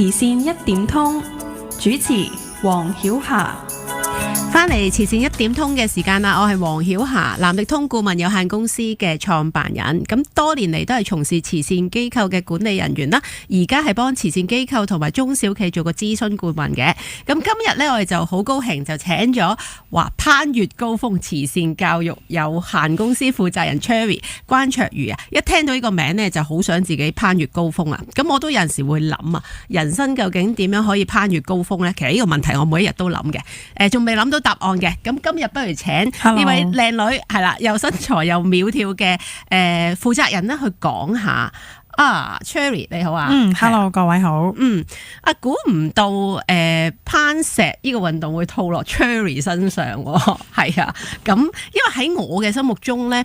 慈善一點通，主持黃曉霞。翻嚟慈善一點通嘅時間啦，我係黃曉霞，藍迪通顧問有限公司嘅創辦人，咁多年嚟都係從事慈善機構嘅管理人員啦，而家係幫慈善機構同埋中小企做個諮詢顧問嘅。咁今日呢，我哋就好高興就請咗攀越高峰慈善教育有限公司負責人 Cherry 關卓瑜啊，一聽到呢個名呢，就好想自己攀越高峰啊。咁我都有陣時會諗啊，人生究竟點樣可以攀越高峰呢？其實呢個問題我每一日都諗嘅，仲未諗到答案嘅。咁今日不如請呢位靚女係啦，又身材又苗條嘅負責人咧去講下。Cherry 你好啊，Hello 各位好。估唔到攀石呢個運動會套落 Cherry 身上喎，係啊。咁因為喺我嘅心目中咧，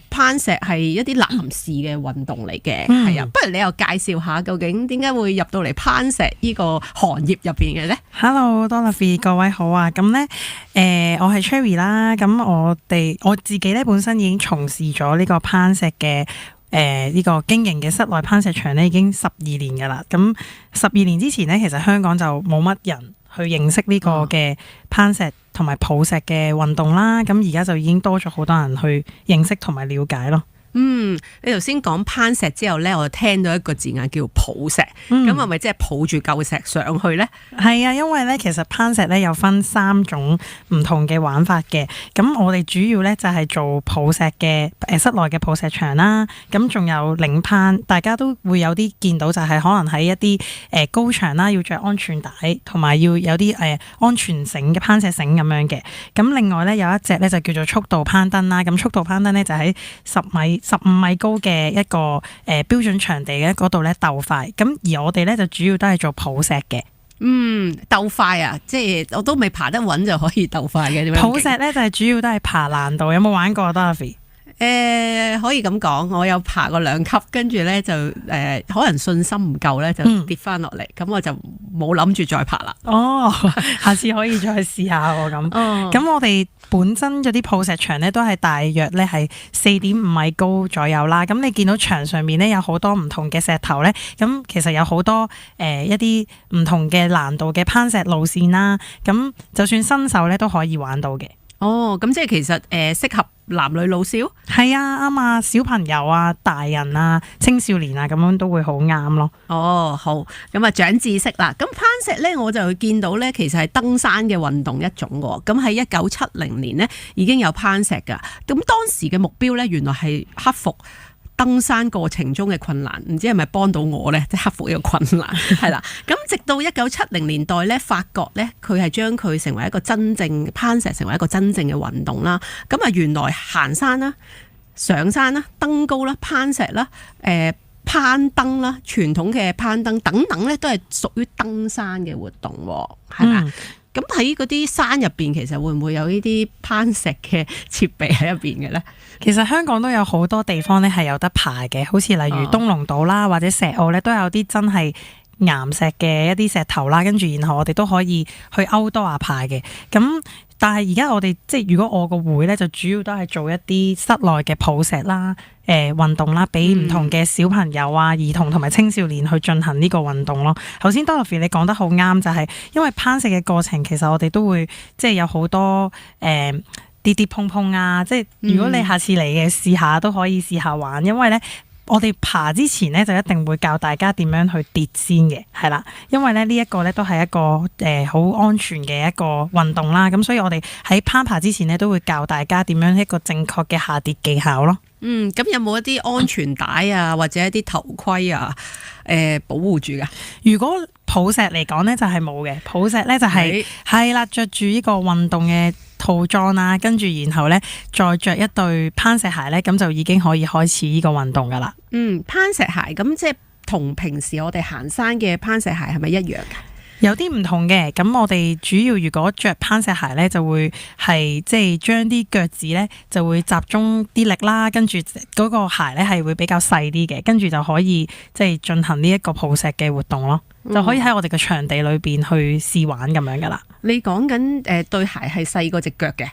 攀石係一啲男士嘅運動嚟嘅，係啊。不如你又介紹下究竟點解會入到嚟攀石呢個行業入邊嘅咧？Hello Dorothy 各位好啊。咁咧我係 Cherry 啦。咁我自己咧本身已經從事咗呢個攀石嘅。呢個經營嘅室內攀石場咧已經12年㗎啦。咁12年之前咧，其實香港就冇乜人去認識呢個嘅攀石同埋抱石嘅運動啦。咁而家就已經多咗好多人去認識同埋了解咯。你頭先講攀石之後咧，我就聽到一個字眼叫抱石，咁係咪即係抱住嚿石上去咧？係啊，因為咧其實攀石咧有分3種唔同嘅玩法嘅。咁我哋主要咧就係做抱石嘅室內嘅抱石場啦。咁仲有領攀，大家都會有啲見到就係可能喺一啲高場啦，要着安全帶，同埋要有啲安全繩嘅攀石繩咁樣嘅。咁另外咧有一隻咧就叫做速度攀登啦。咁速度攀登咧就喺15米高嘅一個標準場地嘅嗰度咧鬥快，咁而我哋咧就主要都係做抱石嘅。鬥快啊，即係我都未爬得穩就可以鬥快嘅。點樣抱石咧就係主要都係爬難度，有冇玩過 Dorothy？可以咁講，我有爬過2級，跟住咧就可能信心唔夠咧，就跌翻落嚟，咁我就冇諗住再爬啦。下次可以再試下喎咁。咁我哋本身嗰啲抱石場咧都係大約咧係4.5米高左右啦。咁你見到場上面咧有好多唔同嘅石頭咧，咁其實有好多一啲唔同嘅難度嘅攀石路線啦。咁就算新手咧都可以玩到嘅。咁即係其實適合男女老少？係啊，啱啊，小朋友啊、大人啊、青少年啊咁樣都會好啱咯。好，咁啊長知識啦。咁攀石咧，我就見到咧，其實係登山嘅運動一種喎。咁喺1970年呢已經有攀石㗎。咁當時嘅目標咧，原來係克服登山過程中嘅困難，唔知係咪幫到我呢？即係克服呢個困難係啦。咁直到1970年代呢，法國呢，佢係將佢成為一個真正攀石，成為一個真正嘅運動啦。咁啊，原來行山啦、上山啦、登高啦、攀石啦、攀登啦、傳統嘅攀登等等呢，都係屬於登山嘅活動喎，係嘛？咁喺嗰啲山入邊，其實會唔會有呢啲攀石嘅設備喺入邊嘅咧？其實香港都有好多地方咧係有得爬嘅，好似例如東龍島啦，或者石澳咧都有啲真係岩石嘅一啲石頭啦，跟住然後我哋都可以去outdoor爬嘅。咁但係而家我哋即係如果我個會咧，就主要都係做一啲室內嘅抱石啦、運動啦，俾唔同嘅小朋友啊、兒童同埋青少年去進行呢個運動咯。頭先 Dorothy 你講得好啱，就係因為攀石嘅過程，其實我哋都會即係有好多跌跌碰碰啊，即係如果你下次嚟嘅試下都可以試下玩，因為咧我哋爬之前咧就一定會教大家點樣去跌先嘅，係啦，因為咧呢一個咧都係一個好安全嘅一個運動啦，咁所以我哋喺攀爬之前咧都會教大家點樣一個正確嘅下跌技巧咯。咁有冇一啲安全帶啊，或者一啲頭盔啊，保護住噶？如果抱石嚟講咧就係冇嘅，抱石咧就係啦，着住呢個運動嘅套裝啦，跟住然後咧再着一對攀石鞋咧，咁就已經可以開始呢個運動噶啦。攀石鞋咁即係同平時我哋行山嘅攀石鞋係咪一樣噶？有啲唔同嘅，咁我哋主要如果着攀石鞋咧，就會係即係將啲腳趾咧就會集中啲力啦，跟住嗰個鞋咧係會比較細啲嘅，跟住就可以即係進行呢一個抱石嘅活動咯，就可以喺我哋嘅場地裏邊去試玩咁樣噶啦。你講緊對鞋係細過隻腳嘅，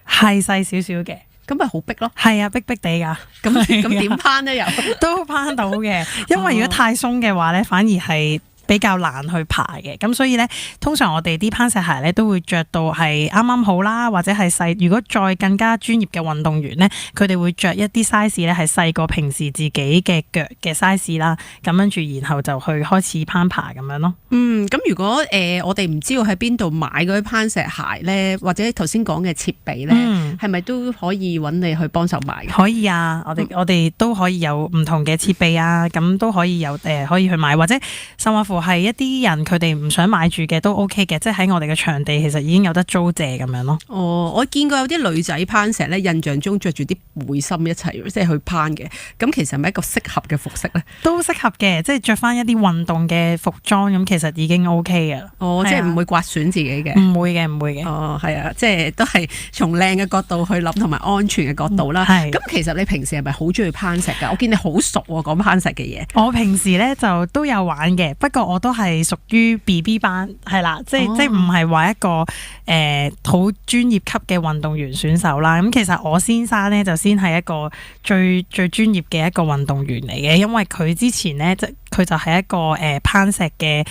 係細少少嘅。咁咪好逼咯，係啊，逼逼地噶，咁點攀咧又都攀到嘅，因為如果太鬆嘅話咧，反而係比較難去爬嘅，咁所以咧，通常我哋啲攀石鞋咧都會着到係啱啱好啦，或者係細。如果再更加專業嘅運動員咧，佢哋會着一啲 size 咧係細過平時自己嘅腳嘅 size 啦，咁跟住然後就去開始攀爬咁樣咯。咁如果我哋唔知道喺邊度買嗰啲攀石鞋咧，或者頭先講嘅設備咧，係咪都可以揾你去幫手買？可以啊，我哋都可以有唔同嘅設備啊，咁都可以有可以去買，或者甚至乎係一啲人佢哋唔想買住嘅都 OK 嘅，即係喺我哋嘅場地其實已經有得租借咁樣咯。我見過有啲女仔攀石咧，印象中着住啲背心一齊即係去攀嘅，咁其實係咪一個適合嘅服飾咧？都適合嘅，即係着翻一啲運動嘅服裝咁，其實已經 OK 嘅。即係唔會刮損自己嘅？唔會嘅，唔會嘅。係啊，即係都係從靚嘅角度去諗，同埋安全嘅角度啦。咁其實你平時係咪好中意攀石㗎？我見你好熟喎，講攀石嘅嘢。我平時咧就都有玩嘅，不過我都係屬於 BB 班，係啦，即係唔係話一個好專業級嘅運動員選手啦。咁其實我先生咧就先係一個最專業嘅一個運動員嚟嘅，因為佢之前咧佢就係一個攀石嘅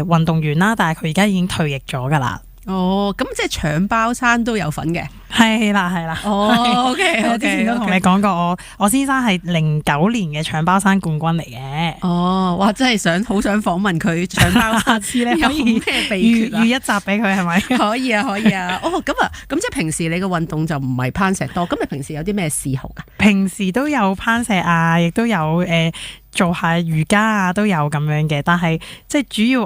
運動員啦，但係佢而家已經退役咗㗎啦。咁即係搶包山都有份嘅。係啦。OK， 我之前都同你講過，我先生係09年嘅搶包山冠軍嚟嘅。哇！真係好想訪問佢搶包山，次咧有咩秘訣啊？預一集俾佢係咪？可以啊。咁即係平時你嘅運動就唔係攀石多，咁你平時有啲咩嗜好㗎？平時都有攀石啊，亦都有做下瑜伽啊，都有咁樣嘅。但係即係主要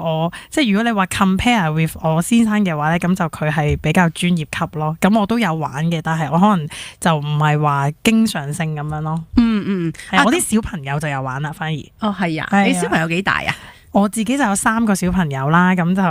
如果你話 compare with 我先生嘅話咧，咁就佢係比較專業級咯。咁我都有玩嘅，但係我可能就唔係話經常性咁樣咯。我啲小朋友就有玩啦，反而。係啊，你小朋友幾大啊？我自己就有3個小朋友啦，咁就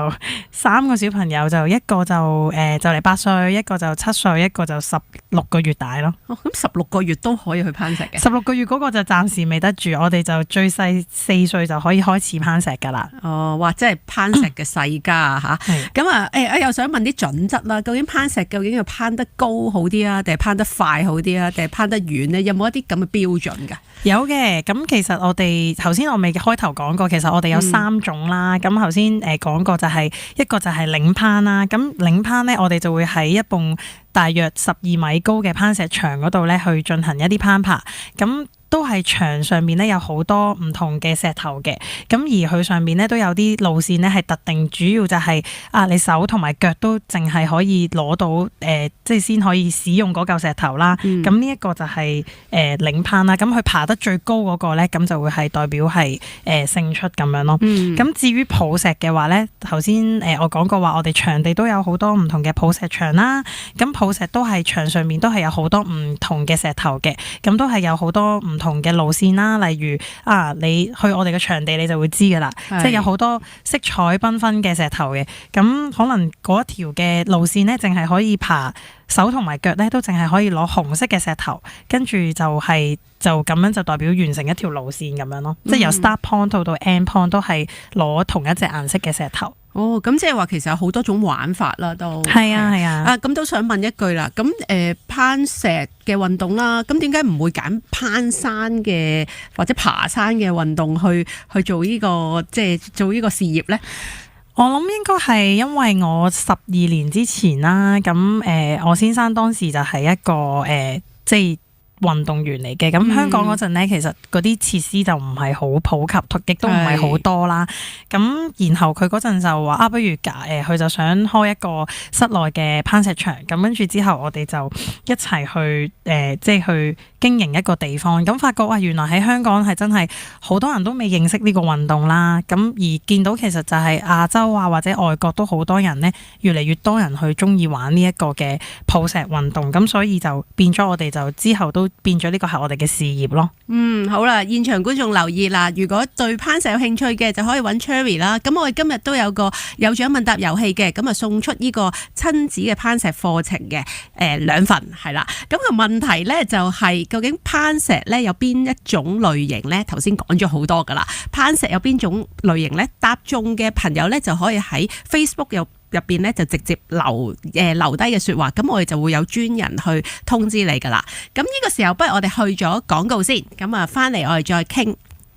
3個小朋友就一個就嚟8歲，一個就7歲，一個就16個月大咯。咁16個月都可以去攀石嘅？16個月嗰個就暫時未得住，我哋就最細4歲就可以開始攀石㗎啦。哇！真係攀石嘅世家啊嚇！咁我又想問啲準則啦，究竟攀石究竟要攀得高好啲啊，定係攀得快好啲啊，定係攀得遠呢？有冇一啲咁嘅標準㗎？有嘅，咁其實我哋頭先我未開頭講過，其實我哋有3種啦。咁頭先講過就係一個就係嶺攀啦。咁嶺攀咧，我哋就會喺一棟大約12米高嘅攀石場嗰度咧去進行一啲攀爬。咁都係牆上面咧有好多唔同嘅石頭嘅，咁而佢上面咧都有啲路線咧係特定，主要就係你手同埋腳都淨係可以攞到即係先可以使用嗰嚿石頭啦。咁呢一個就係嶺攀啦。咁佢爬得最高嗰個咧，咁就會係代表係勝出咁樣咯。咁至於抱石嘅話咧，頭先我講過話，我哋場地都有好多唔同嘅抱石場啦。咁抱石都係牆上面都係有好多唔同嘅石頭嘅，咁都係有好多唔同嘅路線啦，例如你去我哋嘅場地你就會知噶啦，即係有好多色彩繽紛嘅石頭嘅，咁可能嗰一條嘅路線呢，淨係可以爬手同埋腳呢，都淨係可以攞紅色嘅石頭，跟住就咁樣就代表完成一條路線咁樣咯，即係由 start point 到 end point 都係攞同一隻顏色嘅石頭。咁即係話其實有好多種玩法啦，都係啊。咁都想問一句啦，咁攀石嘅運動啦，咁點解唔會揀攀山嘅或者爬山嘅運動去做呢個即係做呢個事業呢？我諗應該係因為我12年之前啦，咁我先生當時就係一個即係運動員嚟嘅，咁香港嗰陣咧，其實嗰啲設施就唔係好普及，亦都唔係好多啦。咁然後佢嗰陣就話不如佢就想開一個室內嘅攀石場，咁跟住之後我哋就一齊去即係去經營一個地方，咁發覺原來喺香港係真係好多人都未認識呢個運動啦。咁而見到其實就係亞洲或者外國都好多人呢，越嚟越多人去中意玩呢一個嘅抱石運動，咁所以就變咗我哋就之後都變咗呢個係我哋嘅事業咯。好啦，現場觀眾留意啦，如果對攀石有興趣嘅就可以揾 Cherry 啦。咁我哋今日都有個有獎問答遊戲嘅，咁送出呢個親子嘅攀石課程嘅2份係啦。咁個問題呢就係究竟攀石呢有邊一種類型呢？頭先講咗好多噶啦，攀石有邊種類型呢？答中嘅朋友呢就可以喺 Facebook 入邊咧就直接留低嘅說話，咁我哋就會有專人去通知你噶啦。咁呢個時候不如我哋去咗廣告先，咁翻嚟我哋再傾。